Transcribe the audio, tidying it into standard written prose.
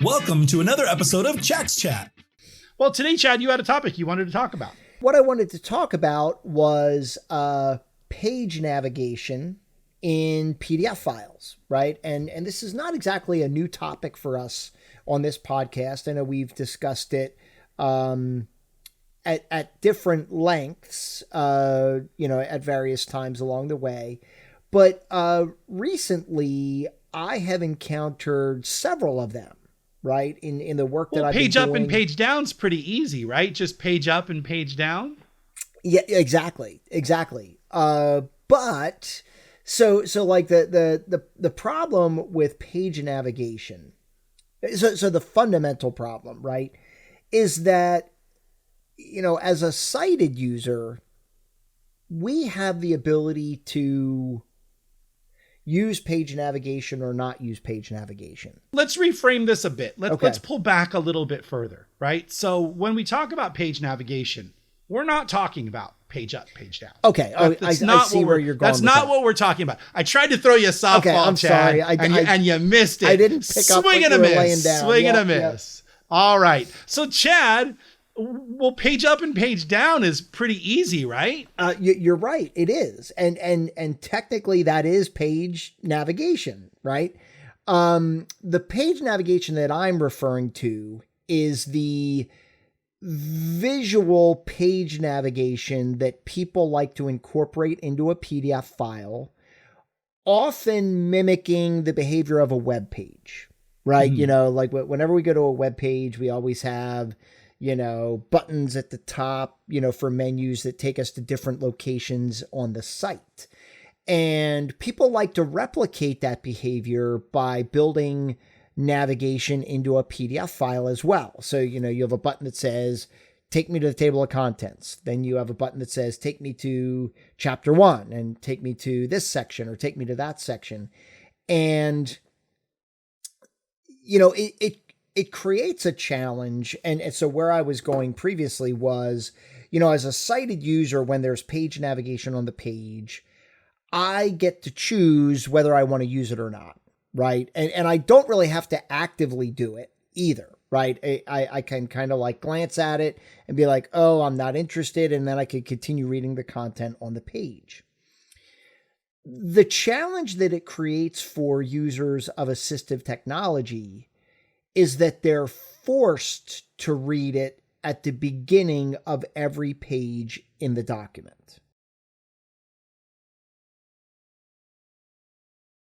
Welcome to another episode of Chad's Chat. Well, today, Chad, you had a topic you wanted to talk about. What I wanted to talk about was page navigation in PDF files, right? And this is not exactly a new topic for us on this podcast. I know we've discussed it at different lengths, at various times along the way. But recently, I have encountered several of them, right? In the work that I've been doing. Page up and page down's pretty easy, right? Just page up and page down. Yeah, exactly. But so like the problem with page navigation, so the fundamental problem, right, is that, as a sighted user, we have the ability to use page navigation or not use page navigation. Let's reframe this a bit. Let's pull back a little bit further, right? So when we talk about page navigation, we're not talking about page up, page down. Okay. I see where you're going. That's not what we're talking about. I tried to throw you a softball, okay, I'm Chad, sorry. and you missed it. I didn't pick up what you were laying down. Swing and a miss. Yep. All right. So, Chad, well, page up and page down is pretty easy, right? You're right. It is. And technically that is page navigation, right? The page navigation that I'm referring to is the visual page navigation that people like to incorporate into a PDF file, often mimicking the behavior of a web page, right? Mm-hmm. Like whenever we go to a web page, we always have, buttons at the top, for menus that take us to different locations on the site. And people like to replicate that behavior by building navigation into a PDF file as well. So, you have a button that says, take me to the table of contents. Then you have a button that says, take me to chapter 1 and take me to this section or take me to that section. And, it creates a challenge. And so where I was going previously was, as a sighted user, when there's page navigation on the page, I get to choose whether I want to use it or not. Right. And I don't really have to actively do it either. Right. I can kind of like glance at it and be like, oh, I'm not interested. And then I could continue reading the content on the page. The challenge that it creates for users of assistive technology is that they're forced to read it at the beginning of every page in the document.